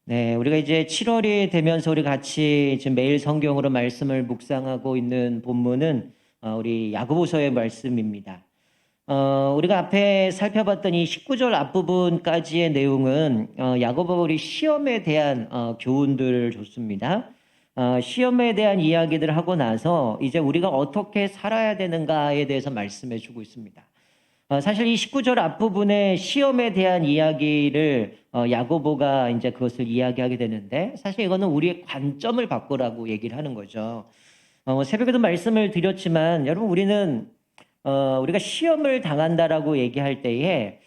네, 우리가 이제 7월이 되면서 우리 같이 지금 매일 성경으로 말씀을 묵상하고 있는 본문은 우리 야고보서의 말씀입니다. 우리가 앞에 살펴봤던 이 19절 앞부분까지의 내용은 야고보가 우리 시험에 대한 교훈들을 줬습니다. 시험에 대한 이야기들을 하고 나서 이제 우리가 어떻게 살아야 되는가에 대해서 말씀해 주고 있습니다. 사실 이 19절 앞부분에 시험에 대한 이야기를 야고보가 이제 그것을 이야기하게 되는데 사실 이거는 우리의 관점을 바꾸라고 얘기를 하는 거죠. 새벽에도 말씀을 드렸지만 여러분 우리가 시험을 당한다라고 얘기할 때에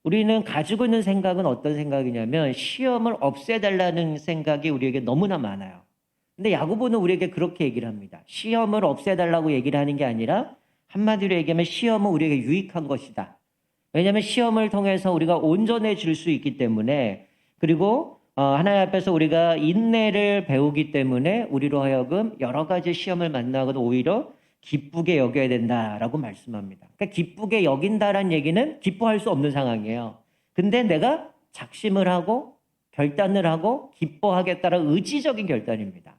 우리는 가지고 있는 생각은 어떤 생각이냐면 시험을 없애달라는 생각이 우리에게 너무나 많아요. 근데 야고보는 우리에게 그렇게 얘기를 합니다. 시험을 없애달라고 얘기를 하는 게 아니라 한마디로 얘기하면 시험은 우리에게 유익한 것이다. 왜냐하면 시험을 통해서 우리가 온전해질 수 있기 때문에 그리고 하나님 앞에서 우리가 인내를 배우기 때문에 우리로 하여금 여러 가지 시험을 만나고도 오히려 기쁘게 여겨야 된다라고 말씀합니다. 그러니까 기쁘게 여긴다라는 얘기는 기뻐할 수 없는 상황이에요. 근데 내가 작심을 하고 결단을 하고 기뻐하겠다라는 의지적인 결단입니다.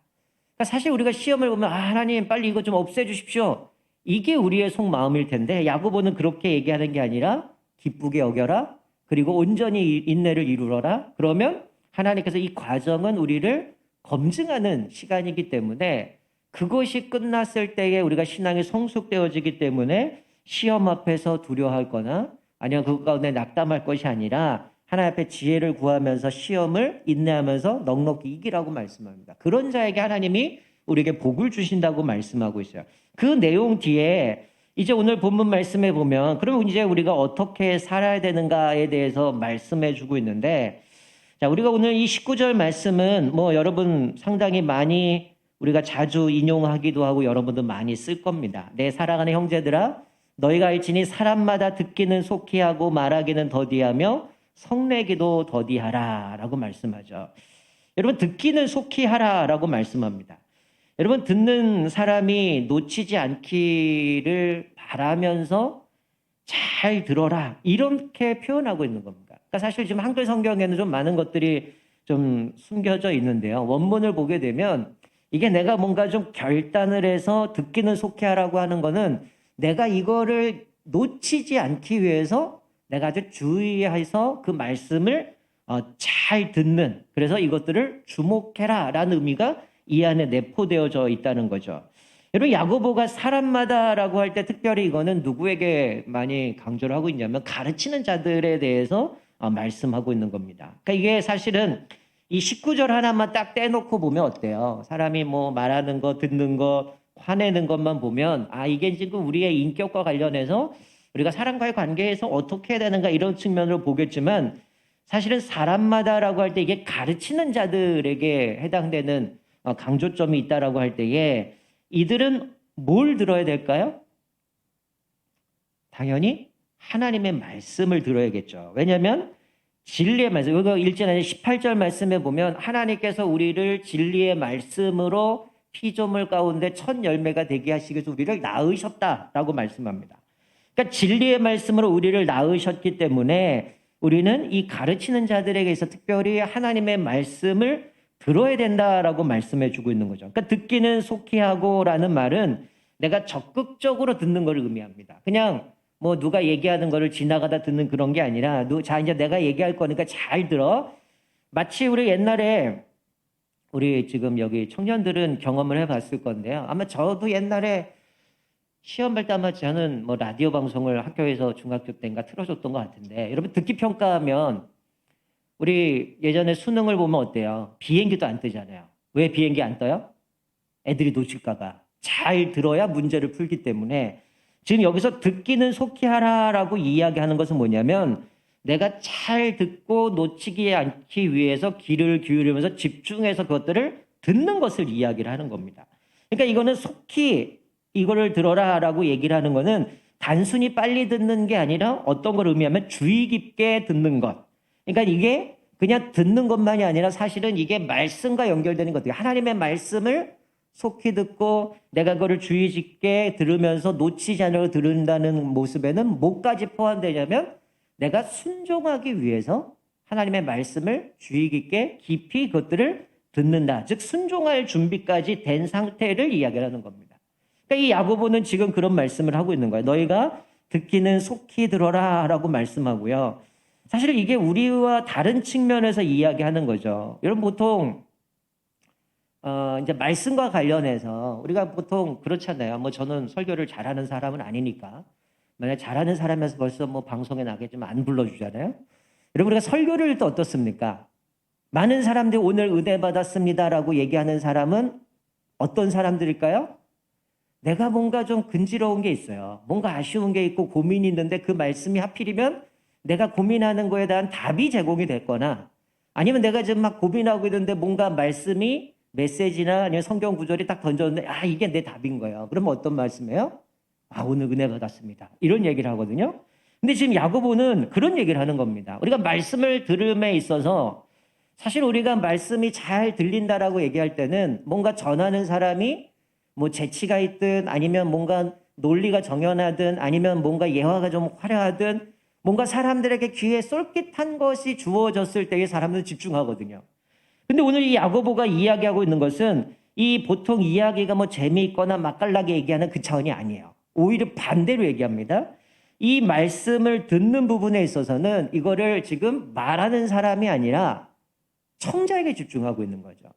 그러니까 사실 우리가 시험을 보면 하나님 빨리 이거 좀 없애주십시오. 이게 우리의 속마음일 텐데 야고보는 그렇게 얘기하는 게 아니라 기쁘게 여겨라. 그리고 온전히 인내를 이루어라. 그러면 하나님께서 이 과정은 우리를 검증하는 시간이기 때문에 그것이 끝났을 때에 우리가 신앙이 성숙되어지기 때문에 시험 앞에서 두려워하거나 아니면 그 가운데 낙담할 것이 아니라 하나님 앞에 지혜를 구하면서 시험을 인내하면서 넉넉히 이기라고 말씀합니다. 그런 자에게 하나님이 우리에게 복을 주신다고 말씀하고 있어요. 그 내용 뒤에 이제 오늘 본문 말씀해 보면 그럼 이제 우리가 어떻게 살아야 되는가에 대해서 말씀해 주고 있는데 자, 우리가 오늘 이 19절 말씀은 뭐 여러분 상당히 많이 우리가 자주 인용하기도 하고 여러분도 많이 쓸 겁니다. 내 사랑하는 형제들아 너희가 알지니 사람마다 듣기는 속히 하고 말하기는 더디하며 성내기도 더디하라 라고 말씀하죠. 여러분 듣기는 속히 하라라고 말씀합니다. 여러분 듣는 사람이 놓치지 않기를 바라면서 잘 들어라 이렇게 표현하고 있는 겁니다. 그러니까 사실 지금 한글 성경에는 좀 많은 것들이 좀 숨겨져 있는데요. 원문을 보게 되면 이게 내가 뭔가 좀 결단을 해서 듣기는 속히 하라고 하는 거는 내가 이거를 놓치지 않기 위해서 내가 아주 주의해서 그 말씀을 잘 듣는 그래서 이것들을 주목해라라는 의미가 이 안에 내포되어져 있다는 거죠. 여러분 야고보가 사람마다라고 할 때 특별히 이거는 누구에게 많이 강조를 하고 있냐면 가르치는 자들에 대해서 말씀하고 있는 겁니다. 그러니까 이게 사실은 이 19절 하나만 딱 떼놓고 보면 어때요? 사람이 뭐 말하는 거 듣는 거 화내는 것만 보면 이게 지금 우리의 인격과 관련해서 우리가 사람과의 관계에서 어떻게 해야 되는가 이런 측면으로 보겠지만 사실은 사람마다라고 할 때 이게 가르치는 자들에게 해당되는 강조점이 있다라고 할 때에 이들은 뭘 들어야 될까요? 당연히 하나님의 말씀을 들어야겠죠. 왜냐하면 진리의 말씀, 이거 1절 아니 18절 말씀에 보면 하나님께서 우리를 진리의 말씀으로 피조물 가운데 첫 열매가 되게 하시기 위해서 우리를 낳으셨다라고 말씀합니다. 그러니까 진리의 말씀으로 우리를 낳으셨기 때문에 우리는 이 가르치는 자들에게서 특별히 하나님의 말씀을 들어야 된다라고 말씀해 주고 있는 거죠. 그러니까 듣기는 속히 하고라는 말은 내가 적극적으로 듣는 걸 의미합니다. 그냥 뭐 누가 얘기하는 거를 지나가다 듣는 그런 게 아니라 자 이제 내가 얘기할 거니까 잘 들어. 마치 우리 옛날에 우리 지금 여기 청년들은 경험을 해봤을 건데요. 아마 저도 옛날에 시험 볼 때마다 저는 뭐 라디오 방송을 학교에서 중학교 때인가 틀어줬던 것 같은데 여러분 듣기 평가하면 우리 예전에 수능을 보면 어때요? 비행기도 안 뜨잖아요. 왜 비행기 안 떠요? 애들이 놓칠까 봐. 잘 들어야 문제를 풀기 때문에 지금 여기서 듣기는 속히 하라라고 이야기하는 것은 뭐냐면 내가 잘 듣고 놓치지 않기 위해서 귀를 기울이면서 집중해서 그것들을 듣는 것을 이야기를 하는 겁니다. 그러니까 이거는 속히 이거를 들어라라고 얘기를 하는 거는 단순히 빨리 듣는 게 아니라 어떤 걸 의미하면 주의 깊게 듣는 것. 그러니까 이게 그냥 듣는 것만이 아니라 사실은 이게 말씀과 연결되는 것 같아요. 하나님의 말씀을 속히 듣고 내가 그거를 주의 깊게 들으면서 놓치지 않으려고 들은다는 모습에는 뭐까지 포함되냐면 내가 순종하기 위해서 하나님의 말씀을 주의 깊게 깊이 그것들을 듣는다. 즉 순종할 준비까지 된 상태를 이야기하는 겁니다. 그러니까 이 야고보는 지금 그런 말씀을 하고 있는 거예요. 너희가 듣기는 속히 들어라 라고 말씀하고요. 사실 이게 우리와 다른 측면에서 이야기하는 거죠. 여러분 보통 이제 말씀과 관련해서 우리가 보통 그렇잖아요. 뭐 저는 설교를 잘하는 사람은 아니니까. 만약 잘하는 사람에서 벌써 뭐 방송에 나겠지만 안 불러주잖아요. 여러분 우리가 설교를 또 어떻습니까? 많은 사람들이 오늘 은혜 받았습니다라고 얘기하는 사람은 어떤 사람들일까요? 내가 뭔가 좀 근지러운 게 있어요. 뭔가 아쉬운 게 있고 고민이 있는데 그 말씀이 하필이면 내가 고민하는 거에 대한 답이 제공이 됐거나 아니면 내가 지금 막 고민하고 있는데 뭔가 말씀이 메시지나 아니면 성경 구절이 딱 던졌는데 이게 내 답인 거예요. 그러면 어떤 말씀이에요? 오늘 은혜 받았습니다. 이런 얘기를 하거든요. 근데 지금 야고보는 그런 얘기를 하는 겁니다. 우리가 말씀을 들음에 있어서 사실 우리가 말씀이 잘 들린다라고 얘기할 때는 뭔가 전하는 사람이 뭐 재치가 있든 아니면 뭔가 논리가 정연하든 아니면 뭔가 예화가 좀 화려하든 뭔가 사람들에게 귀에 쏠깃한 것이 주어졌을 때에 사람들은 집중하거든요. 근데 오늘 이 야고보가 이야기하고 있는 것은 이 보통 이야기가 뭐 재미있거나 맛깔나게 얘기하는 그 차원이 아니에요. 오히려 반대로 얘기합니다. 이 말씀을 듣는 부분에 있어서는 이거를 지금 말하는 사람이 아니라 청자에게 집중하고 있는 거죠.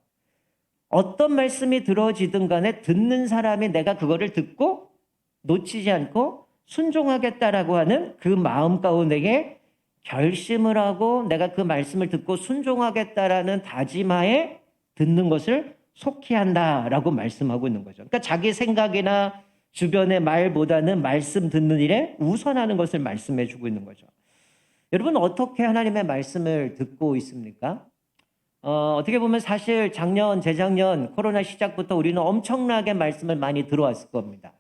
어떤 말씀이 들어지든 간에 듣는 사람이 내가 그거를 듣고 놓치지 않고 순종하겠다라고 하는 그 마음 가운데에 결심을 하고 내가 그 말씀을 듣고 순종하겠다라는 다짐하에 듣는 것을 속히 한다라고 말씀하고 있는 거죠. 그러니까 자기 생각이나 주변의 말보다는 말씀 듣는 일에 우선하는 것을 말씀해 주고 있는 거죠. 여러분 어떻게 하나님의 말씀을 듣고 있습니까? 어떻게 보면 사실 작년, 재작년 코로나 시작부터 우리는 엄청나게 말씀을 많이 들어왔을 겁니다.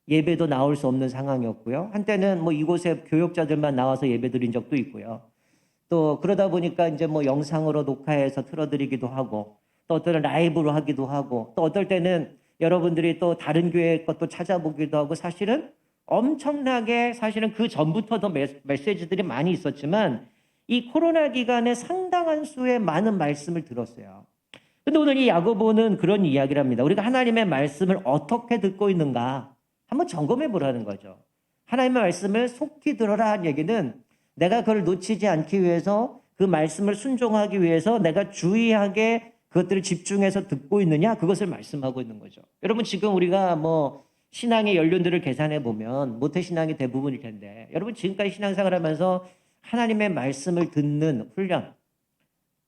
예배도 나올 수 없는 상황이었고요. 한때는 뭐 이곳에 교역자들만 나와서 예배 드린 적도 있고요. 또 그러다 보니까 이제 뭐 영상으로 녹화해서 틀어드리기도 하고 또 어떤 라이브로 하기도 하고 또 어떨 때는 여러분들이 또 다른 교회 것도 찾아보기도 하고 사실은 엄청나게 사실은 그 전부터도 메시지들이 많이 있었지만 이 코로나 기간에 상당한 수의 많은 말씀을 들었어요. 근데 오늘 이 야고보는 그런 이야기를 합니다. 우리가 하나님의 말씀을 어떻게 듣고 있는가 한번 점검해 보라는 거죠. 하나님의 말씀을 속히 들어라 한 얘기는 내가 그걸 놓치지 않기 위해서 그 말씀을 순종하기 위해서 내가 주의하게 그것들을 집중해서 듣고 있느냐 그것을 말씀하고 있는 거죠. 여러분 지금 우리가 뭐 신앙의 연륜들을 계산해 보면 모태신앙이 대부분일 텐데 여러분 지금까지 신앙생활 하면서 하나님의 말씀을 듣는 훈련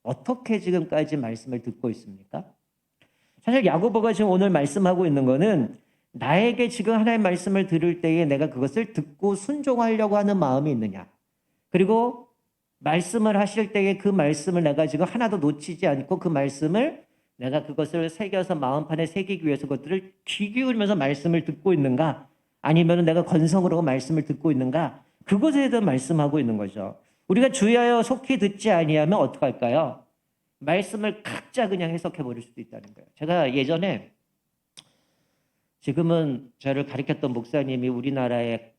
어떻게 지금까지 말씀을 듣고 있습니까? 사실 야고보가 지금 오늘 말씀하고 있는 거는 나에게 지금 하나님의 말씀을 들을 때에 내가 그것을 듣고 순종하려고 하는 마음이 있느냐 그리고 말씀을 하실 때에 그 말씀을 내가 지금 하나도 놓치지 않고 그 말씀을 내가 그것을 새겨서 마음판에 새기기 위해서 그것들을 귀 기울이면서 말씀을 듣고 있는가 아니면 내가 건성으로 말씀을 듣고 있는가 그것에 대해 말씀하고 있는 거죠. 우리가 주의하여 속히 듣지 아니하면 어떡할까요? 말씀을 각자 그냥 해석해 버릴 수도 있다는 거예요. 제가 예전에 지금은 저를 가르쳤던 목사님이 우리나라의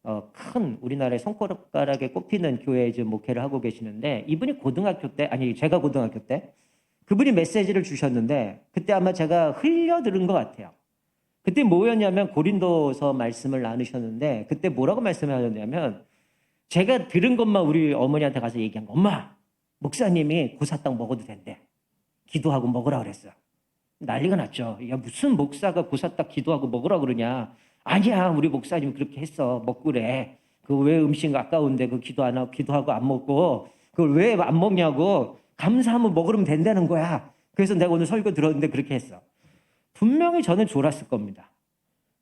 우리나라의 손가락에 꼽히는 교회에 지금 목회를 하고 계시는데 이분이 제가 고등학교 때 그분이 메시지를 주셨는데 그때 아마 제가 흘려 들은 것 같아요. 그때 뭐였냐면 고린도서 말씀을 나누셨는데 그때 뭐라고 말씀하셨냐면 제가 들은 것만 우리 어머니한테 가서 얘기한 거. 엄마, 목사님이 고사탕 먹어도 된대. 기도하고 먹으라 그랬어요. 난리가 났죠. 야, 무슨 목사가 고사탕 기도하고 먹으라 그러냐. 아니야, 우리 목사님이 그렇게 했어. 먹으래. 그 왜 음식 아까운데 그 기도하고 안 먹고 그걸 왜 안 먹냐고. 감사하면 먹으면 된다는 거야. 그래서 내가 오늘 설교 들었는데 그렇게 했어. 분명히 저는 졸았을 겁니다.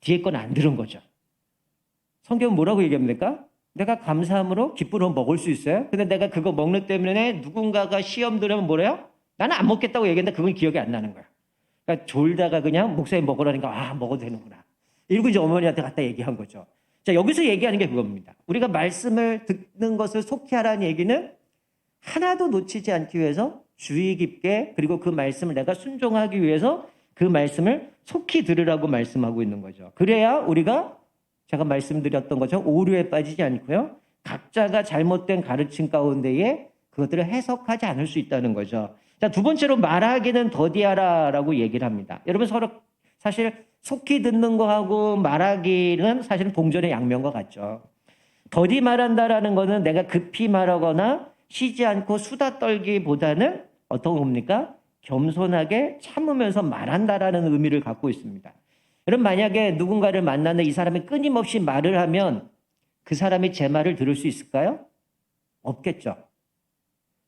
뒤에 건 안 들은 거죠. 성경은 뭐라고 얘기합니까? 내가 감사함으로 기쁨으로 먹을 수 있어요. 근데 내가 그거 먹는 때문에 누군가가 시험 들으면 뭐래요? 나는 안 먹겠다고 얘기했는데 그건 기억이 안 나는 거야. 그러니까 졸다가 그냥 목사님 먹으라니까 먹어도 되는구나. 이러고 이제 어머니한테 갖다 얘기한 거죠. 자, 여기서 얘기하는 게 그겁니다. 우리가 말씀을 듣는 것을 속히 하라는 얘기는 하나도 놓치지 않기 위해서 주의 깊게 그리고 그 말씀을 내가 순종하기 위해서 그 말씀을 속히 들으라고 말씀하고 있는 거죠. 그래야 우리가 제가 말씀드렸던 것처럼 오류에 빠지지 않고요. 각자가 잘못된 가르침 가운데에 그것들을 해석하지 않을 수 있다는 거죠. 자, 두 번째로 말하기는 더디하라라고 얘기를 합니다. 여러분 서로 사실 속히 듣는 거하고 말하기는 사실은 동전의 양면과 같죠. 더디 말한다라는 거는 내가 급히 말하거나 쉬지 않고 수다 떨기보다는 어떤 겁니까? 겸손하게 참으면서 말한다라는 의미를 갖고 있습니다. 여러분 만약에 누군가를 만나는 이 사람이 끊임없이 말을 하면 그 사람이 제 말을 들을 수 있을까요? 없겠죠.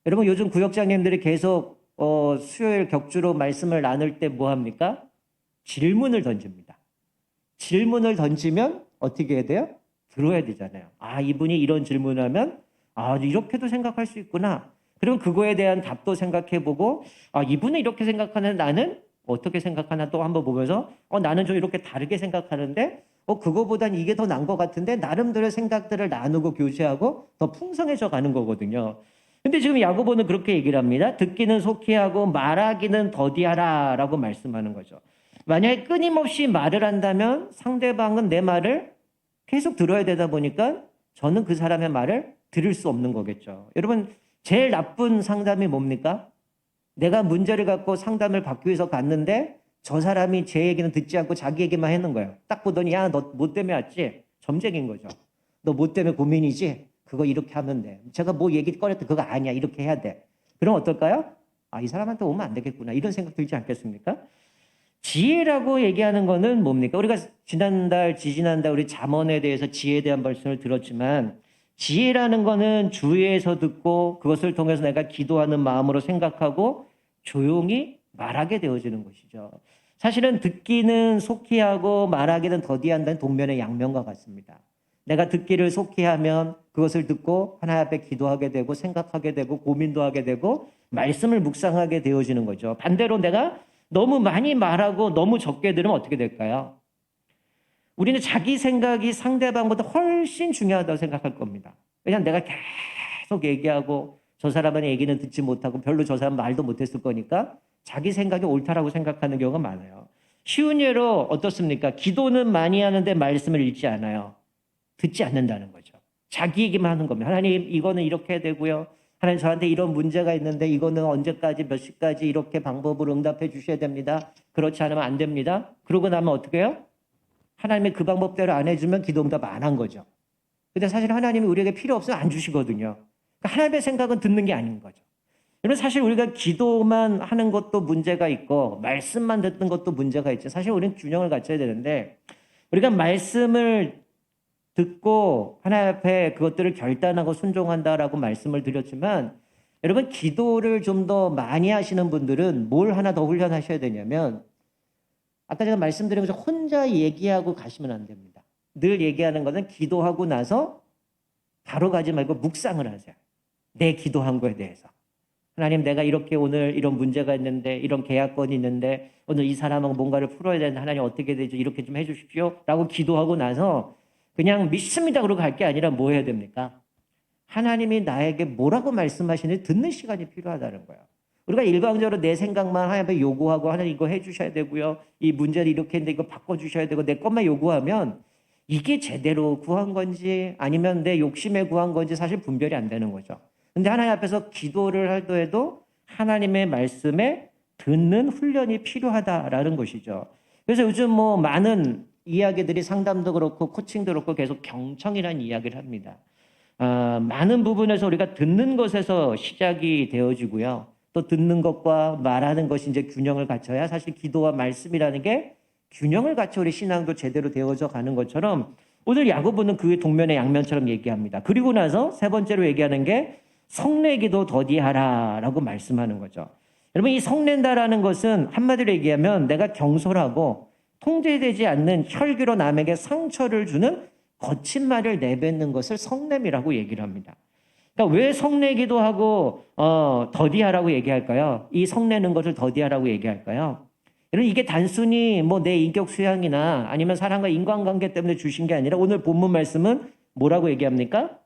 여러분 요즘 구역장님들이 계속 수요일 격주로 말씀을 나눌 때 뭐 합니까? 질문을 던집니다. 질문을 던지면 어떻게 해야 돼요? 들어야 되잖아요. 아, 이분이 이런 질문을 하면 아, 이렇게도 생각할 수 있구나. 그럼 그거에 대한 답도 생각해보고 아, 이분은 이렇게 생각하는 나는 어떻게 생각하나 또 한번 보면서 나는 좀 이렇게 다르게 생각하는데 그거보단 이게 더 나은 것 같은데 나름대로 생각들을 나누고 교제하고 더 풍성해져 가는 거거든요. 근데 지금 야고보는 그렇게 얘기를 합니다. 듣기는 속히 하고 말하기는 더디하라 라고 말씀하는 거죠. 만약에 끊임없이 말을 한다면 상대방은 내 말을 계속 들어야 되다 보니까 저는 그 사람의 말을 들을 수 없는 거겠죠. 여러분 제일 나쁜 상담이 뭡니까? 내가 문제를 갖고 상담을 받기 위해서 갔는데 저 사람이 제 얘기는 듣지 않고 자기 얘기만 하는 거예요. 딱 보더니 야, 너 뭐 때문에 왔지? 점쟁인 거죠. 너 뭐 때문에 고민이지? 그거 이렇게 하면 돼. 제가 뭐 얘기 꺼냈더니 그거 아니야. 이렇게 해야 돼. 그럼 어떨까요? 아, 이 사람한테 오면 안 되겠구나. 이런 생각 들지 않겠습니까? 지혜라고 얘기하는 거는 뭡니까? 우리가 지난달, 지지난달 우리 잠언에 대해서 지혜에 대한 말씀을 들었지만 지혜라는 거는 주위에서 듣고 그것을 통해서 내가 기도하는 마음으로 생각하고 조용히 말하게 되어지는 것이죠. 사실은 듣기는 속히 하고 말하기는 더디 한다는 동면의 양면과 같습니다. 내가 듣기를 속히 하면 그것을 듣고 하나님 앞에 기도하게 되고 생각하게 되고 고민도 하게 되고 말씀을 묵상하게 되어지는 거죠. 반대로 내가 너무 많이 말하고 너무 적게 들으면 어떻게 될까요? 우리는 자기 생각이 상대방보다 훨씬 중요하다고 생각할 겁니다. 왜냐하면 내가 계속 얘기하고 저 사람의 얘기는 듣지 못하고 별로 저 사람 말도 못했을 거니까 자기 생각이 옳다라고 생각하는 경우가 많아요. 쉬운 예로 어떻습니까? 기도는 많이 하는데 말씀을 읽지 않아요. 듣지 않는다는 거죠. 자기 얘기만 하는 겁니다. 하나님 이거는 이렇게 되고요. 하나님 저한테 이런 문제가 있는데 이거는 언제까지 몇 시까지 이렇게 방법으로 응답해 주셔야 됩니다. 그렇지 않으면 안 됩니다. 그러고 나면 어떻게 해요? 하나님의 그 방법대로 안 해주면 기도 응답 안 한 거죠. 근데 사실 하나님이 우리에게 필요 없으면 안 주시거든요. 그러니까 하나님의 생각은 듣는 게 아닌 거죠. 여러분 사실 우리가 기도만 하는 것도 문제가 있고 말씀만 듣는 것도 문제가 있죠. 사실 우리는 균형을 갖춰야 되는데 우리가 말씀을 듣고 하나님 앞에 그것들을 결단하고 순종한다라고 말씀을 드렸지만 여러분 기도를 좀 더 많이 하시는 분들은 뭘 하나 더 훈련하셔야 되냐면 아까 제가 말씀드린 것처럼 혼자 얘기하고 가시면 안 됩니다. 늘 얘기하는 것은 기도하고 나서 바로 가지 말고 묵상을 하세요. 내 기도한 거에 대해서. 하나님 내가 이렇게 오늘 이런 문제가 있는데 이런 계약건이 있는데 오늘 이 사람하고 뭔가를 풀어야 되는데 하나님 어떻게 되죠? 이렇게 좀 해주십시오. 라고 기도하고 나서 그냥 믿습니다 그러고 갈 게 아니라 뭐 해야 됩니까? 하나님이 나에게 뭐라고 말씀하시는지 듣는 시간이 필요하다는 거예요. 우리가 일방적으로 내 생각만 하나님께 요구하고 하나님 이거 해주셔야 되고요. 이 문제를 이렇게 했는데 이거 바꿔주셔야 되고 내 것만 요구하면 이게 제대로 구한 건지 아니면 내 욕심에 구한 건지 사실 분별이 안 되는 거죠. 근데 하나님 앞에서 기도를 할때에도 하나님의 말씀에 듣는 훈련이 필요하다라는 것이죠. 그래서 요즘 뭐 많은 이야기들이 상담도 그렇고 코칭도 그렇고 계속 경청이라는 이야기를 합니다. 많은 부분에서 우리가 듣는 것에서 시작이 되어지고요. 또 듣는 것과 말하는 것이 이제 균형을 갖춰야 사실 기도와 말씀이라는 게 균형을 갖춰 우리 신앙도 제대로 되어져 가는 것처럼 오늘 야고보는 그 동면의 양면처럼 얘기합니다. 그리고 나서 세 번째로 얘기하는 게 성내기도 더디하라라고 말씀하는 거죠. 여러분 이 성낸다라는 것은 한마디로 얘기하면 내가 경솔하고 통제되지 않는 혈기로 남에게 상처를 주는 거친 말을 내뱉는 것을 성냄이라고 얘기를 합니다. 그러니까 왜 성내기도 하고 더디하라고 얘기할까요? 이 성내는 것을 더디하라고 얘기할까요? 여러분 이게 단순히 뭐 내 인격 수양이나 아니면 사람과 인간관계 때문에 주신 게 아니라 오늘 본문 말씀은 뭐라고 얘기합니까?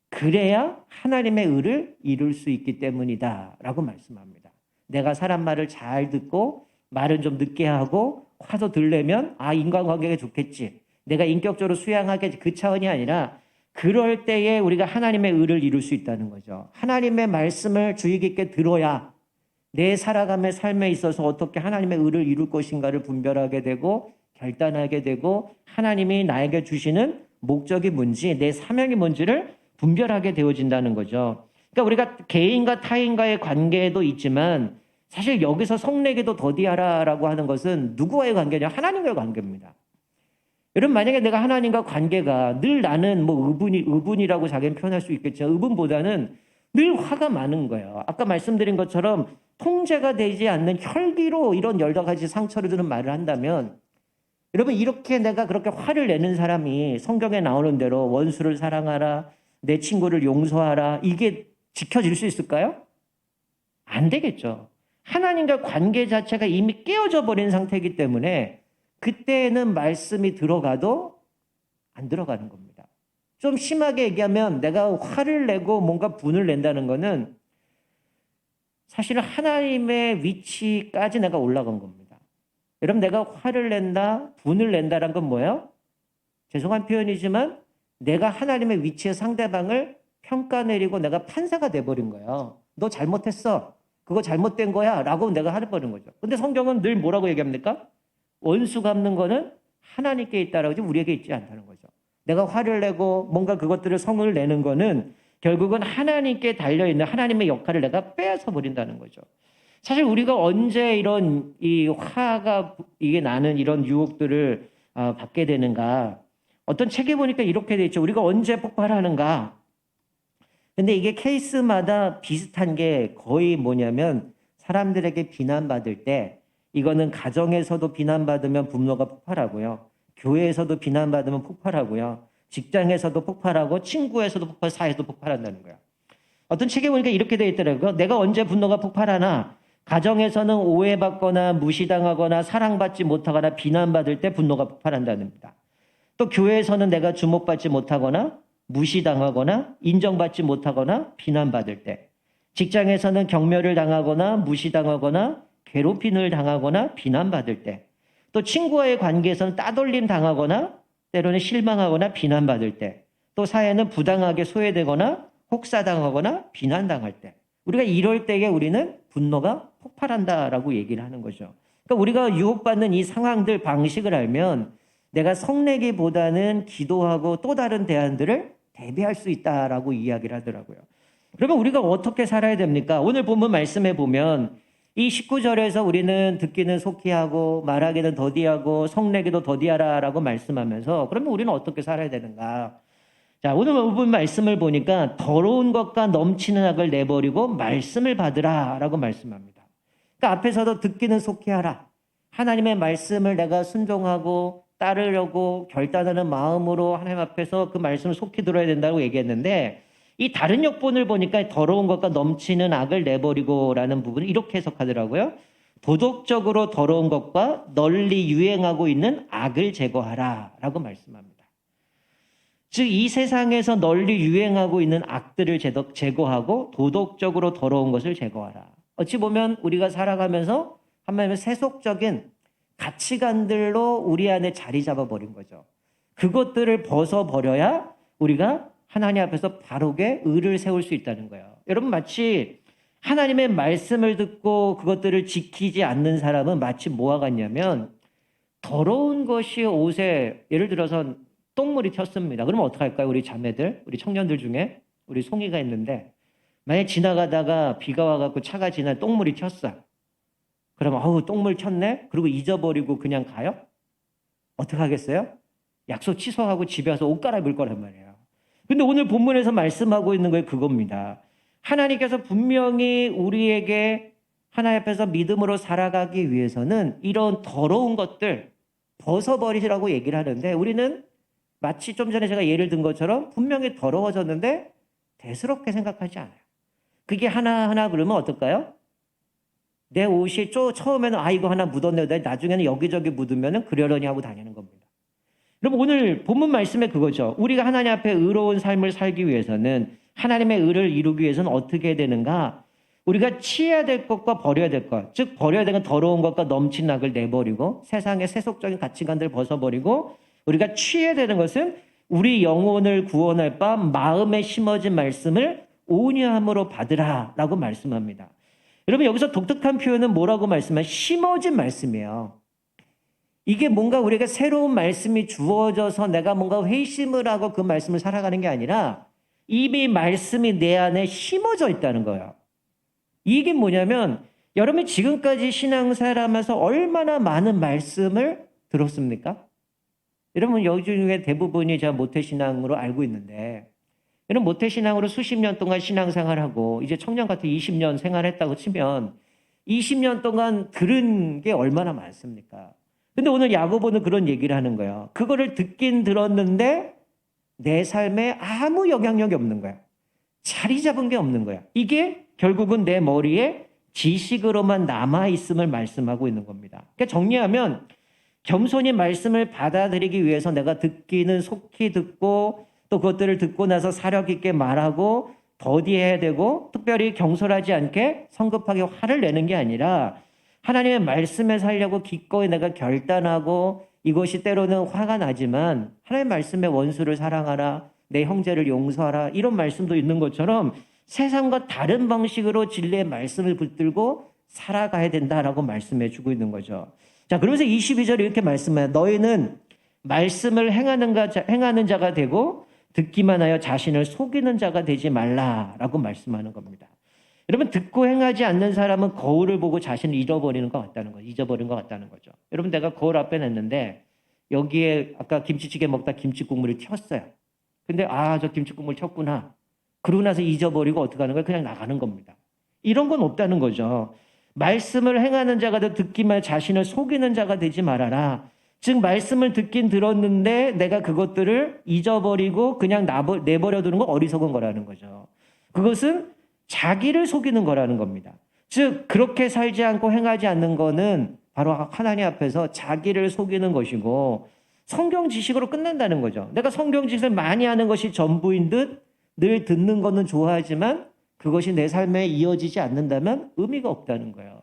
그래야 하나님의 의를 이룰 수 있기 때문이다 라고 말씀합니다. 내가 사람 말을 잘 듣고 말은 좀 늦게 하고 화도 들려면 인간관계가 좋겠지. 내가 인격적으로 수양하겠지. 그 차원이 아니라 그럴 때에 우리가 하나님의 의를 이룰 수 있다는 거죠. 하나님의 말씀을 주의 깊게 들어야 내 살아감의 삶에 있어서 어떻게 하나님의 의를 이룰 것인가를 분별하게 되고 결단하게 되고 하나님이 나에게 주시는 목적이 뭔지 내 사명이 뭔지를 분별하게 되어진다는 거죠. 그러니까 우리가 개인과 타인과의 관계도 있지만 사실 여기서 성내기도 더디하라라고 하는 것은 누구와의 관계냐? 하나님과의 관계입니다. 여러분 만약에 내가 하나님과 관계가 늘 나는 뭐 의분이라고 자기는 표현할 수 있겠지만 의분보다는 늘 화가 많은 거예요. 아까 말씀드린 것처럼 통제가 되지 않는 혈기로 이런 여러 가지 상처를 주는 말을 한다면 여러분 이렇게 내가 그렇게 화를 내는 사람이 성경에 나오는 대로 원수를 사랑하라, 내 친구를 용서하라 이게 지켜질 수 있을까요? 안 되겠죠. 하나님과 관계 자체가 이미 깨어져 버린 상태이기 때문에 그때는 말씀이 들어가도 안 들어가는 겁니다. 좀 심하게 얘기하면 내가 화를 내고 뭔가 분을 낸다는 거는 사실은 하나님의 위치까지 내가 올라간 겁니다. 여러분 내가 화를 낸다, 분을 낸다는 건 뭐예요? 죄송한 표현이지만 내가 하나님의 위치에 상대방을 평가 내리고 내가 판사가 돼버린 거예요. 너 잘못했어. 그거 잘못된 거야. 라고 내가 해버린 거죠. 근데 성경은 늘 뭐라고 얘기합니까? 원수 갚는 거는 하나님께 있다라고 하지 우리에게 있지 않다는 거죠. 내가 화를 내고 뭔가 그것들을 성을 내는 거는 결국은 하나님께 달려있는 하나님의 역할을 내가 빼앗아 버린다는 거죠. 사실 우리가 언제 이런 이 화가 이게 나는 이런 유혹들을 받게 되는가. 어떤 책에 보니까 이렇게 돼 있죠. 우리가 언제 폭발하는가. 근데 이게 케이스마다 비슷한 게 거의 뭐냐면 사람들에게 비난받을 때 이거는 가정에서도 비난받으면 분노가 폭발하고요. 교회에서도 비난받으면 폭발하고요. 직장에서도 폭발하고 친구에서도 폭발, 사회에서도 폭발한다는 거예요. 어떤 책에 보니까 이렇게 되어 있더라고요. 내가 언제 분노가 폭발하나 가정에서는 오해받거나 무시당하거나 사랑받지 못하거나 비난받을 때 분노가 폭발한다는 겁니다. 또 교회에서는 내가 주목받지 못하거나 무시당하거나 인정받지 못하거나 비난받을 때 직장에서는 경멸을 당하거나 무시당하거나 괴롭힘을 당하거나 비난받을 때 또 친구와의 관계에서는 따돌림 당하거나 때로는 실망하거나 비난받을 때 또 사회는 부당하게 소외되거나 혹사당하거나 비난당할 때 우리가 이럴 때에 우리는 분노가 폭발한다라고 얘기를 하는 거죠. 그러니까 우리가 유혹받는 이 상황들 방식을 알면 내가 성내기보다는 기도하고 또 다른 대안들을 대비할 수 있다라고 이야기를 하더라고요. 그러면 우리가 어떻게 살아야 됩니까? 오늘 본문 말씀해 보면 이 19절에서 우리는 듣기는 속히하고 말하기는 더디하고 성내기도 더디하라라고 말씀하면서 그러면 우리는 어떻게 살아야 되는가? 자, 오늘 본문 말씀을 보니까 더러운 것과 넘치는 악을 내버리고 말씀을 받으라라고 말씀합니다. 그러니까 앞에서도 듣기는 속히하라. 하나님의 말씀을 내가 순종하고 따르려고 결단하는 마음으로 하나님 앞에서 그 말씀을 속히 들어야 된다고 얘기했는데 이 다른 역본을 보니까 더러운 것과 넘치는 악을 내버리고라는 부분을 이렇게 해석하더라고요. 도덕적으로 더러운 것과 널리 유행하고 있는 악을 제거하라 라고 말씀합니다. 즉 이 세상에서 널리 유행하고 있는 악들을 제거하고 도덕적으로 더러운 것을 제거하라. 어찌 보면 우리가 살아가면서 한마디로 세속적인 가치관들로 우리 안에 자리 잡아버린 거죠. 그것들을 벗어버려야 우리가 하나님 앞에서 바르게 의를 세울 수 있다는 거예요. 여러분 마치 하나님의 말씀을 듣고 그것들을 지키지 않는 사람은 마치 뭐와 같냐면 더러운 것이 옷에 예를 들어서 똥물이 튀었습니다. 그러면 어떡할까요? 우리 자매들, 우리 청년들 중에 우리 송이가 있는데 만약에 지나가다가 비가 와갖고 차가 지나 똥물이 튀었어요. 그러면 어우 똥물 튀었네? 그리고 잊어버리고 그냥 가요? 어떡하겠어요? 약속 취소하고 집에 와서 옷 갈아입을 거란 말이에요. 근데 오늘 본문에서 말씀하고 있는 게 그겁니다. 하나님께서 분명히 우리에게 하나님 앞에서 믿음으로 살아가기 위해서는 이런 더러운 것들 벗어버리라고 얘기를 하는데 우리는 마치 좀 전에 제가 예를 든 것처럼 분명히 더러워졌는데 대수롭게 생각하지 않아요. 그게 하나하나 그러면 어떨까요? 내 옷이 처음에는 이거 하나 묻었네. 나중에는 여기저기 묻으면 그러려니 하고 다니는 겁니다. 여러분 오늘 본문 말씀에 그거죠. 우리가 하나님 앞에 의로운 삶을 살기 위해서는 하나님의 의를 이루기 위해서는 어떻게 해야 되는가? 우리가 취해야 될 것과 버려야 될 것. 즉 버려야 되는 더러운 것과 넘친 악을 내버리고 세상의 세속적인 가치관들을 벗어버리고 우리가 취해야 되는 것은 우리 영혼을 구원할 바 마음에 심어진 말씀을 온유함으로 받으라라고 말씀합니다. 여러분 여기서 독특한 표현은 뭐라고 말씀하면 심어진 말씀이에요. 이게 뭔가 우리가 새로운 말씀이 주어져서 내가 뭔가 회심을 하고 그 말씀을 살아가는 게 아니라 이미 말씀이 내 안에 심어져 있다는 거예요. 이게 뭐냐면 여러분이 지금까지 신앙생활하면서 얼마나 많은 말씀을 들었습니까? 여러분 여기 중에 대부분이 제가 모태신앙으로 알고 있는데 여러분 모태신앙으로 수십 년 동안 신앙생활하고 이제 청년 같은 20년 생활했다고 치면 20년 동안 들은 게 얼마나 많습니까? 근데 오늘 야고보는 그런 얘기를 하는 거예요. 그거를 듣긴 들었는데 내 삶에 아무 영향력이 없는 거야. 자리 잡은 게 없는 거야. 이게 결국은 내 머리에 지식으로만 남아있음을 말씀하고 있는 겁니다. 그러니까 정리하면 겸손히 말씀을 받아들이기 위해서 내가 듣기는 속히 듣고 또 그것들을 듣고 나서 사력 있게 말하고 더디해야 되고 특별히 경솔하지 않게 성급하게 화를 내는 게 아니라 하나님의 말씀에 살려고 기꺼이 내가 결단하고 이것이 때로는 화가 나지만 하나님의 말씀의 원수를 사랑하라, 내 형제를 용서하라 이런 말씀도 있는 것처럼 세상과 다른 방식으로 진리의 말씀을 붙들고 살아가야 된다라고 말씀해 주고 있는 거죠. 자, 그러면서 22절에 이렇게 말씀해요. 너희는 말씀을 행하는 자가 되고 듣기만 하여 자신을 속이는 자가 되지 말라라고 말씀하는 겁니다. 여러분 듣고 행하지 않는 사람은 거울을 보고 자신을 잊어버리는 것 같다는 거죠. 잊어버린 것 같다는 거죠. 여러분 내가 거울 앞에 냈는데 여기에 아까 김치찌개 먹다 김치 국물이 튀었어요. 근데 저 김치 국물 튀었구나. 그러고 나서 잊어버리고 어떻게 하는 거예요? 그냥 나가는 겁니다. 이런 건 없다는 거죠. 말씀을 행하는 자가 되 듣기만 자신을 속이는 자가 되지 말아라. 즉 말씀을 듣긴 들었는데 내가 그것들을 잊어버리고 그냥 내버려두는 거 어리석은 거라는 거죠. 그것은 자기를 속이는 거라는 겁니다. 즉 그렇게 살지 않고 행하지 않는 거는 바로 하나님 앞에서 자기를 속이는 것이고 성경 지식으로 끝낸다는 거죠. 내가 성경 지식을 많이 하는 것이 전부인 듯 늘 듣는 거는 좋아하지만 그것이 내 삶에 이어지지 않는다면 의미가 없다는 거예요.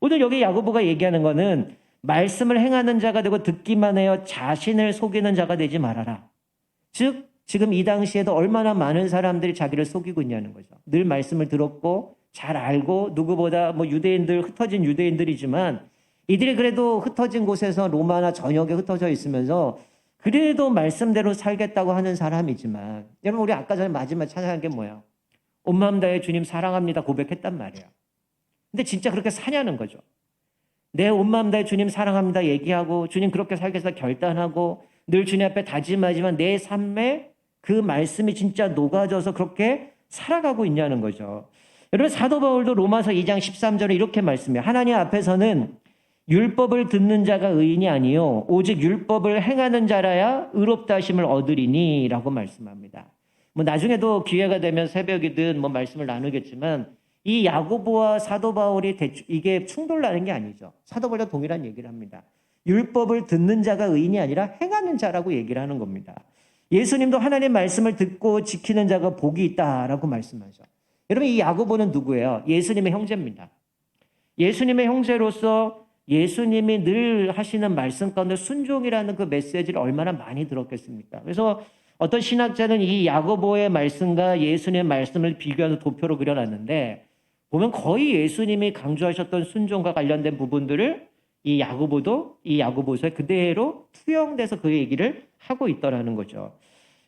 오늘 여기 야고보가 얘기하는 거는 말씀을 행하는 자가 되고 듣기만 해요 자신을 속이는 자가 되지 말아라. 즉 지금 이 당시에도 얼마나 많은 사람들이 자기를 속이고 있냐는 거죠. 늘 말씀을 들었고 잘 알고 누구보다 유대인들 흩어진 유대인들이지만 이들이 그래도 흩어진 곳에서 로마나 전역에 흩어져 있으면서 그래도 말씀대로 살겠다고 하는 사람이지만 여러분 우리 아까 전에 마지막 찬양한 게 뭐야? 온 마음 다해 주님 사랑합니다 고백했단 말이야. 근데 진짜 그렇게 사냐는 거죠. 내 온 마음 다해 주님 사랑합니다 얘기하고 주님 그렇게 살겠다 결단하고 늘 주님 앞에 다짐하지만 내 삶에 그 말씀이 진짜 녹아져서 그렇게 살아가고 있냐는 거죠. 여러분 사도 바울도 로마서 2장 13절에 이렇게 말씀해요. 하나님 앞에서는 율법을 듣는 자가 의인이 아니요 오직 율법을 행하는 자라야 의롭다 하심을 얻으리니 라고 말씀합니다. 나중에도 기회가 되면 새벽이든 말씀을 나누겠지만 이 야고보와 사도 바울이 이게 충돌나는 게 아니죠. 사도 바울과 동일한 얘기를 합니다. 율법을 듣는 자가 의인이 아니라 행하는 자라고 얘기를 하는 겁니다. 예수님도 하나님의 말씀을 듣고 지키는 자가 복이 있다라고 말씀하죠. 여러분 이 야고보는 누구예요? 예수님의 형제입니다. 예수님의 형제로서 예수님이 늘 하시는 말씀 가운데 순종이라는 그 메시지를 얼마나 많이 들었겠습니까? 그래서 어떤 신학자는 이 야고보의 말씀과 예수님의 말씀을 비교해서 도표로 그려놨는데 보면 거의 예수님이 강조하셨던 순종과 관련된 부분들을 이 야고보도 이 야고보서에 그대로 투영돼서 그 얘기를 하고 있더라는 거죠.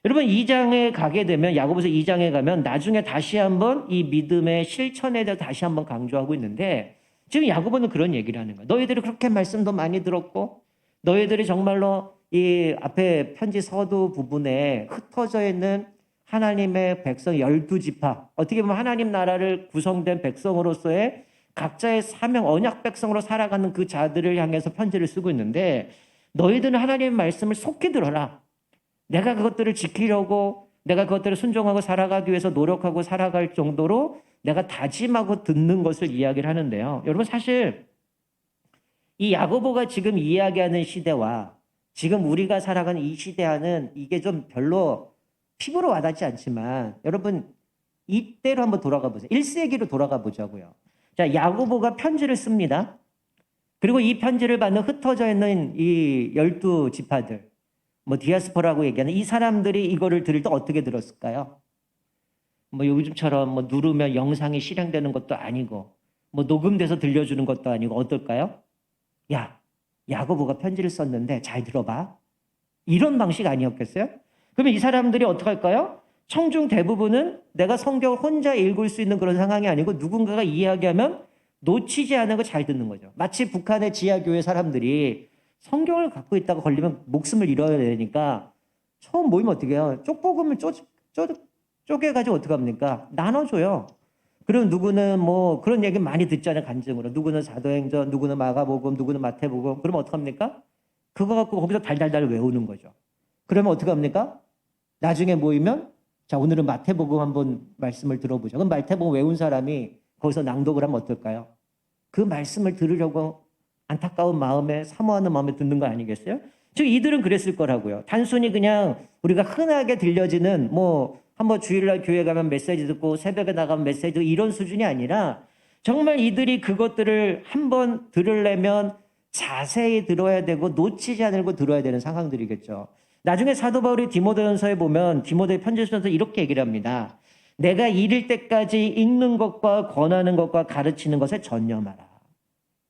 여러분 2장에 가게 되면 야고보서 2장에 가면 나중에 다시 한번 이 믿음의 실천에 대해 다시 한번 강조하고 있는데 지금 야고보는 그런 얘기를 하는 거예요. 너희들이 그렇게 말씀도 많이 들었고 너희들이 정말로 이 앞에 편지 서두 부분에 흩어져 있는 하나님의 백성 12지파 어떻게 보면 하나님 나라를 구성된 백성으로서의 각자의 사명 언약 백성으로 살아가는 그 자들을 향해서 편지를 쓰고 있는데 너희들은 하나님의 말씀을 속히 들어라. 내가 그것들을 지키려고 내가 그것들을 순종하고 살아가기 위해서 노력하고 살아갈 정도로 내가 다짐하고 듣는 것을 이야기를 하는데요. 여러분 사실 이 야고보가 지금 이야기하는 시대와 지금 우리가 살아가는 이 시대와는 이게 좀 별로 피부로 와닿지 않지만 여러분 이때로 한번 돌아가 보세요. 1세기로 돌아가 보자고요. 자, 야고보가 편지를 씁니다. 그리고 이 편지를 받는 흩어져 있는 이 12지파들 뭐 디아스포라고 얘기하는 이 사람들이 이거를 들을 때 어떻게 들었을까요? 뭐 요즘처럼 뭐 누르면 영상이 실행되는 것도 아니고 뭐 녹음돼서 들려주는 것도 아니고 어떨까요? 야, 야고보가 편지를 썼는데 잘 들어봐. 이런 방식 아니었겠어요? 그러면 이 사람들이 어떻게 할까요? 청중 대부분은 내가 성경을 혼자 읽을 수 있는 그런 상황이 아니고 누군가가 이야기하면 놓치지 않은 거 잘 듣는 거죠. 마치 북한의 지하교회 사람들이 성경을 갖고 있다가 걸리면 목숨을 잃어야 되니까 처음 모이면 어떻게 해요? 쪽복음을 쪼개가지고 어떻게 합니까? 나눠줘요. 그럼 누구는 뭐 그런 얘기 많이 듣잖아요. 간증으로. 누구는 사도행전, 누구는 마가복음, 누구는 마태복음. 그러면 어떡합니까? 그거 갖고 거기서 달달달 외우는 거죠. 그러면 어떻게 합니까? 나중에 모이면 자 오늘은 마태복음 한번 말씀을 들어보자. 그럼 마태복음 외운 사람이 거기서 낭독을 하면 어떨까요? 그 말씀을 들으려고 안타까운 마음에 사모하는 마음에 듣는 거 아니겠어요? 즉 이들은 그랬을 거라고요. 단순히 그냥 우리가 흔하게 들려지는 뭐 한번 주일날 교회 가면 메시지 듣고 새벽에 나가면 메시지 듣고 이런 수준이 아니라 정말 이들이 그것들을 한번 들으려면 자세히 들어야 되고 놓치지 않고 들어야 되는 상황들이겠죠. 나중에 사도 바울이 디모데전서에 보면 디모데 편지서에서 이렇게 얘기를 합니다. 내가 이를 때까지 읽는 것과 권하는 것과 가르치는 것에 전념하라.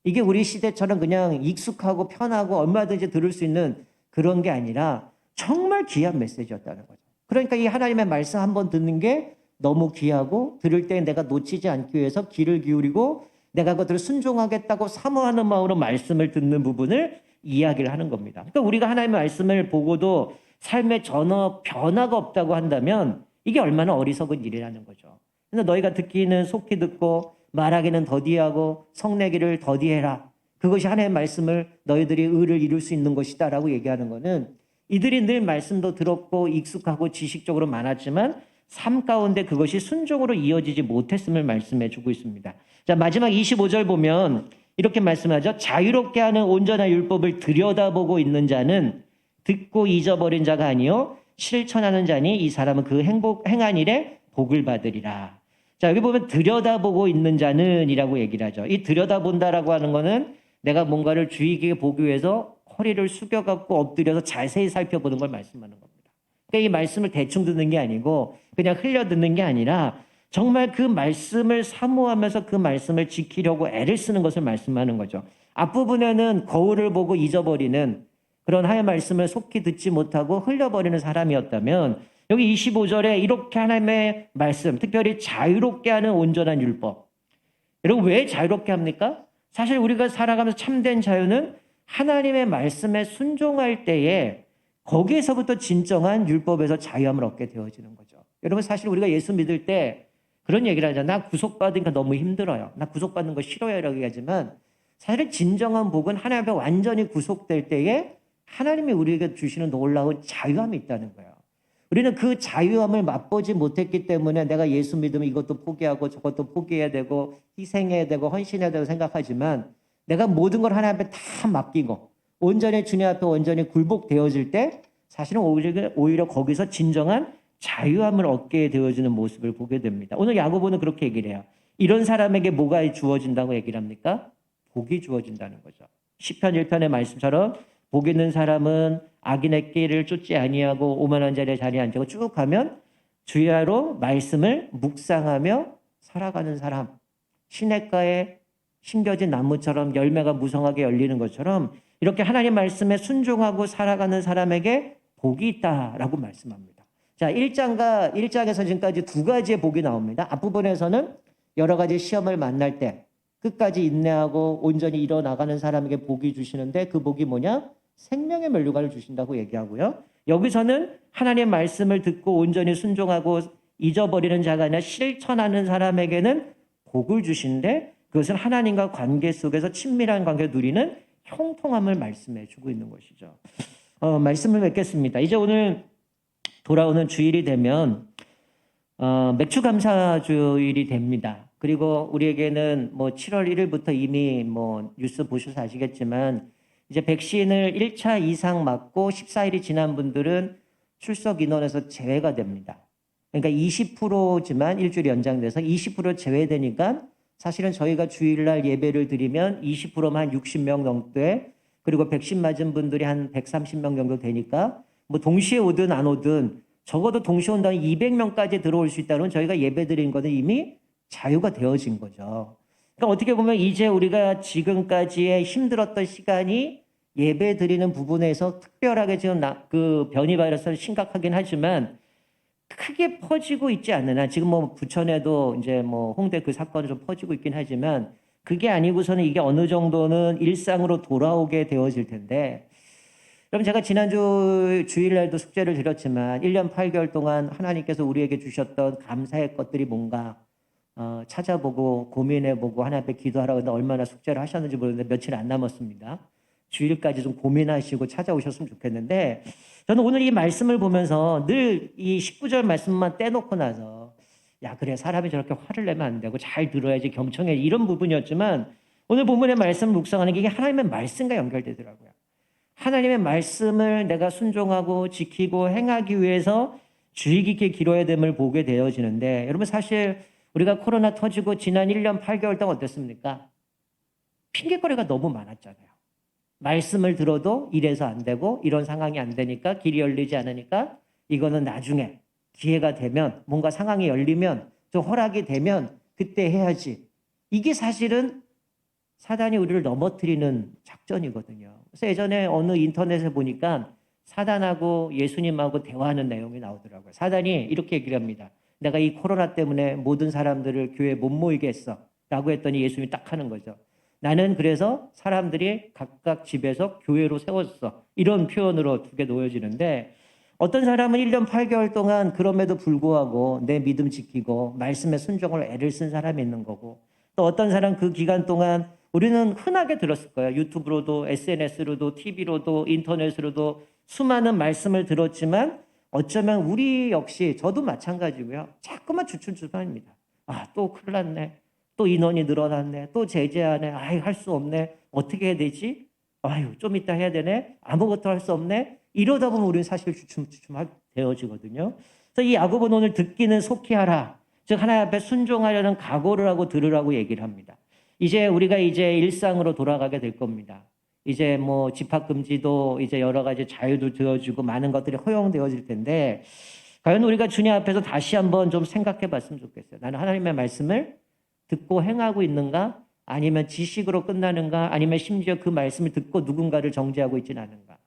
이게 우리 시대처럼 그냥 익숙하고 편하고 얼마든지 들을 수 있는 그런 게 아니라 정말 귀한 메시지였다는 거죠. 그러니까 이 하나님의 말씀 한번 듣는 게 너무 귀하고 들을 때 내가 놓치지 않기 위해서 귀를 기울이고 내가 그것들을 순종하겠다고 사모하는 마음으로 말씀을 듣는 부분을 이야기를 하는 겁니다. 그러니까 우리가 하나님의 말씀을 보고도 삶에 전혀 변화가 없다고 한다면 이게 얼마나 어리석은 일이라는 거죠. 그래서 너희가 듣기는 속히 듣고 말하기는 더디하고 성내기를 더디해라. 그것이 하나님의 말씀을 너희들이 의를 이룰 수 있는 것이다라고 얘기하는 것은 이들이 늘 말씀도 들었고 익숙하고 지식적으로 많았지만 삶 가운데 그것이 순종으로 이어지지 못했음을 말씀해 주고 있습니다. 자, 마지막 25절 보면 이렇게 말씀하죠. 자유롭게 하는 온전한 율법을 들여다보고 있는 자는 듣고 잊어버린 자가 아니요 실천하는 자니 이 사람은 그 행한 일에 복을 받으리라. 자, 여기 보면 들여다보고 있는 자는 이라고 얘기를 하죠. 이 들여다본다라고 하는 거는 내가 뭔가를 주의 깊게 보기 위해서 허리를 숙여갖고 엎드려서 자세히 살펴보는 걸 말씀하는 겁니다. 그러니까 이 말씀을 대충 듣는 게 아니고 그냥 흘려 듣는 게 아니라 정말 그 말씀을 사모하면서 그 말씀을 지키려고 애를 쓰는 것을 말씀하는 거죠. 앞부분에는 거울을 보고 잊어버리는 그런 하나님의 말씀을 속히 듣지 못하고 흘려버리는 사람이었다면 여기 25절에 이렇게 하나님의 말씀, 특별히 자유롭게 하는 온전한 율법. 여러분 왜 자유롭게 합니까? 사실 우리가 살아가면서 참된 자유는 하나님의 말씀에 순종할 때에 거기에서부터 진정한 율법에서 자유함을 얻게 되어지는 거죠. 여러분 사실 우리가 예수 믿을 때 그런 얘기를 하잖아요. 나 구속받으니까 너무 힘들어요. 나 구속받는 거 싫어요. 라고 얘기하지만 사실 진정한 복은 하나님 앞에 완전히 구속될 때에 하나님이 우리에게 주시는 놀라운 자유함이 있다는 거예요. 우리는 그 자유함을 맛보지 못했기 때문에 내가 예수 믿으면 이것도 포기하고 저것도 포기해야 되고 희생해야 되고 헌신해야 되고 생각하지만 내가 모든 걸 하나님 앞에 다 맡기고 온전히 주님 앞에 온전히 굴복되어질 때 사실은 오히려 거기서 진정한 자유함을 얻게 되어지는 모습을 보게 됩니다. 오늘 야고보는 그렇게 얘기를 해요. 이런 사람에게 뭐가 주어진다고 얘기를 합니까? 복이 주어진다는 거죠. 시편 1편의 말씀처럼 복 있는 사람은 악인의 길을 쫓지 아니하고 오만한 자리에 자리에 앉고 쭉 가면 주야로 말씀을 묵상하며 살아가는 사람. 시냇가에 심겨진 나무처럼 열매가 무성하게 열리는 것처럼 이렇게 하나님 말씀에 순종하고 살아가는 사람에게 복이 있다라고 말씀합니다. 자, 1장에서 지금까지 두 가지의 복이 나옵니다. 앞부분에서는 여러 가지 시험을 만날 때 끝까지 인내하고 온전히 이뤄나가는 사람에게 복이 주시는데 그 복이 뭐냐? 생명의 면류관을 주신다고 얘기하고요. 여기서는 하나님의 말씀을 듣고 온전히 순종하고 잊어버리는 자가 아니라 실천하는 사람에게는 복을 주시는데 그것은 하나님과 관계 속에서 친밀한 관계를 누리는 형통함을 말씀해 주고 있는 것이죠. 말씀을 맺겠습니다. 이제 오늘 돌아오는 주일이 되면 맥주 감사 주일이 됩니다. 그리고 우리에게는 뭐 7월 1일부터 이미 뭐 뉴스 보셔서 아시겠지만 이제 백신을 1차 이상 맞고 14일이 지난 분들은 출석 인원에서 제외가 됩니다. 그러니까 20%지만 일주일 연장돼서 20% 제외되니까 사실은 저희가 주일날 예배를 드리면 20%만 한 60명 넘게 그리고 백신 맞은 분들이 한 130명 정도 되니까 뭐 동시에 오든 안 오든 적어도 동시에 온다면 200명까지 들어올 수 있다면 저희가 예배 드린 거는 이미 자유가 되어진 거죠. 그러니까 어떻게 보면 이제 우리가 지금까지의 힘들었던 시간이 예배 드리는 부분에서 특별하게 지금 그 변이 바이러스는 심각하긴 하지만 크게 퍼지고 있지 않느냐. 지금 뭐 부천에도 이제 뭐 홍대 그 사건이 좀 퍼지고 있긴 하지만 그게 아니고서는 이게 어느 정도는 일상으로 돌아오게 되어질 텐데, 그럼 제가 지난주 주일날도 숙제를 드렸지만 1년 8개월 동안 하나님께서 우리에게 주셨던 감사의 것들이 뭔가 찾아보고 고민해보고 하나님 앞에 기도하라고 했는데 얼마나 숙제를 하셨는지 모르겠는데 며칠 안 남았습니다. 주일까지 좀 고민하시고 찾아오셨으면 좋겠는데, 저는 오늘 이 말씀을 보면서 늘 이 19절 말씀만 떼놓고 나서 야 그래 사람이 저렇게 화를 내면 안 되고 잘 들어야지 경청해 이런 부분이었지만, 오늘 본문의 말씀을 묵상하는 게 이게 하나님의 말씀과 연결되더라고요. 하나님의 말씀을 내가 순종하고 지키고 행하기 위해서 주의 깊게 기도해야 됨을 보게 되어지는데, 여러분 사실 우리가 코로나 터지고 지난 1년 8개월 동안 어땠습니까? 핑계거리가 너무 많았잖아요. 말씀을 들어도 이래서 안 되고 이런 상황이 안 되니까 길이 열리지 않으니까 이거는 나중에 기회가 되면 뭔가 상황이 열리면 좀 허락이 되면 그때 해야지. 이게 사실은 사단이 우리를 넘어뜨리는 작전이거든요. 그래서 예전에 어느 인터넷에 보니까 사단하고 예수님하고 대화하는 내용이 나오더라고요. 사단이 이렇게 얘기를 합니다. 내가 이 코로나 때문에 모든 사람들을 교회에 못 모이게 했어. 라고 했더니 예수님이 딱 하는 거죠. 나는 그래서 사람들이 각각 집에서 교회로 세웠어. 이런 표현으로 두 개 놓여지는데, 어떤 사람은 1년 8개월 동안 그럼에도 불구하고 내 믿음 지키고 말씀에 순종을 애를 쓴 사람이 있는 거고, 또 어떤 사람 그 기간 동안 우리는 흔하게 들었을 거예요. 유튜브로도 SNS로도 TV로도 인터넷으로도 수많은 말씀을 들었지만 어쩌면 우리 역시 저도 마찬가지고요. 자꾸만 주춤주춤합니다. 아, 또 큰일 났네. 또 인원이 늘어났네. 또 제재하네. 아이, 할 수 없네. 어떻게 해야 되지? 아유, 좀 이따 해야 되네. 아무것도 할 수 없네. 이러다 보면 우리는 사실 주춤주춤 되어지거든요. 그래서 이 야고보는 오늘 듣기는 속히 하라. 즉 하나님 앞에 순종하려는 각오를 하고 들으라고 얘기를 합니다. 이제 우리가 이제 일상으로 돌아가게 될 겁니다. 이제 뭐 집합금지도 이제 여러 가지 자유도 되어지고 많은 것들이 허용되어질 텐데, 과연 우리가 주님 앞에서 다시 한번 좀 생각해 봤으면 좋겠어요. 나는 하나님의 말씀을 듣고 행하고 있는가? 아니면 지식으로 끝나는가? 아니면 심지어 그 말씀을 듣고 누군가를 정죄하고 있지는 않은가?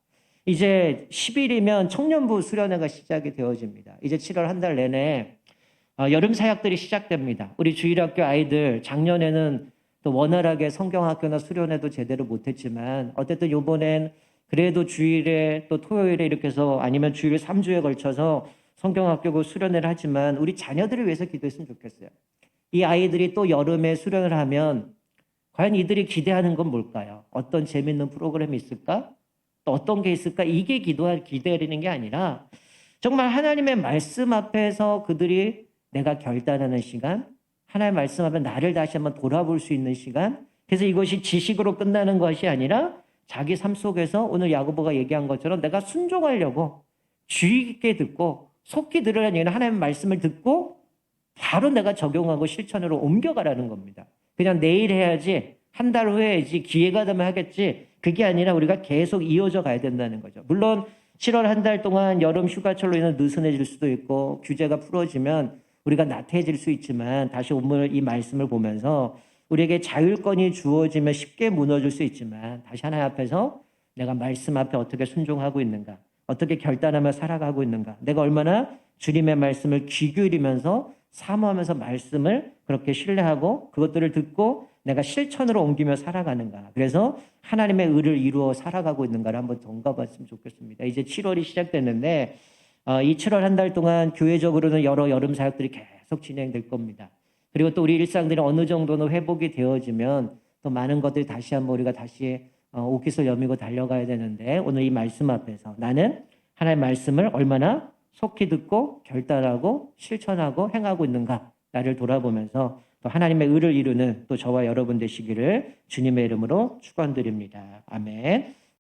이제 10일이면 청년부 수련회가 시작이 되어집니다. 이제 7월 한 달 내내 여름 사역들이 시작됩니다. 우리 주일학교 아이들 작년에는 또 원활하게 성경학교나 수련회도 제대로 못했지만 어쨌든 이번엔 그래도 주일에 또 토요일에 이렇게 해서 아니면 주일 3주에 걸쳐서 성경학교고 수련회를 하지만 우리 자녀들을 위해서 기도했으면 좋겠어요. 이 아이들이 또 여름에 수련을 하면 과연 이들이 기대하는 건 뭘까요? 어떤 재밌는 프로그램이 있을까? 또 어떤 게 있을까? 이게 기대하는 게 아니라 정말 하나님의 말씀 앞에서 그들이 내가 결단하는 시간, 하나님의 말씀 앞에 나를 다시 한번 돌아볼 수 있는 시간, 그래서 이것이 지식으로 끝나는 것이 아니라 자기 삶 속에서 오늘 야고보가 얘기한 것처럼 내가 순종하려고 주의 깊게 듣고 속히 들으라는 얘기는 하나님의 말씀을 듣고 바로 내가 적용하고 실천으로 옮겨가라는 겁니다. 그냥 내일 해야지, 한 달 후에 해야지, 기회가 되면 하겠지, 그게 아니라 우리가 계속 이어져 가야 된다는 거죠. 물론 7월 한 달 동안 여름 휴가철로 인해 느슨해질 수도 있고 규제가 풀어지면 우리가 나태해질 수 있지만, 다시 오늘 이 말씀을 보면서 우리에게 자율권이 주어지면 쉽게 무너질 수 있지만 다시 하나님 앞에서 내가 말씀 앞에 어떻게 순종하고 있는가, 어떻게 결단하며 살아가고 있는가, 내가 얼마나 주님의 말씀을 귀 기울이면서 사모하면서 말씀을 그렇게 신뢰하고 그것들을 듣고 내가 실천으로 옮기며 살아가는가, 그래서 하나님의 의를 이루어 살아가고 있는가를 한번 점검봤으면 좋겠습니다. 이제 7월이 시작됐는데 이 7월 한 달 동안 교회적으로는 여러 여름 사역들이 계속 진행될 겁니다. 그리고 또 우리 일상들이 어느 정도는 회복이 되어지면 또 많은 것들이 다시 한번 우리가 다시 옷깃을 여미고 달려가야 되는데, 오늘 이 말씀 앞에서 나는 하나님의 말씀을 얼마나 속히 듣고 결단하고 실천하고 행하고 있는가, 나를 돌아보면서 또 하나님의 의를 이루는 또 저와 여러분 되시기를 주님의 이름으로 축원드립니다. 아멘.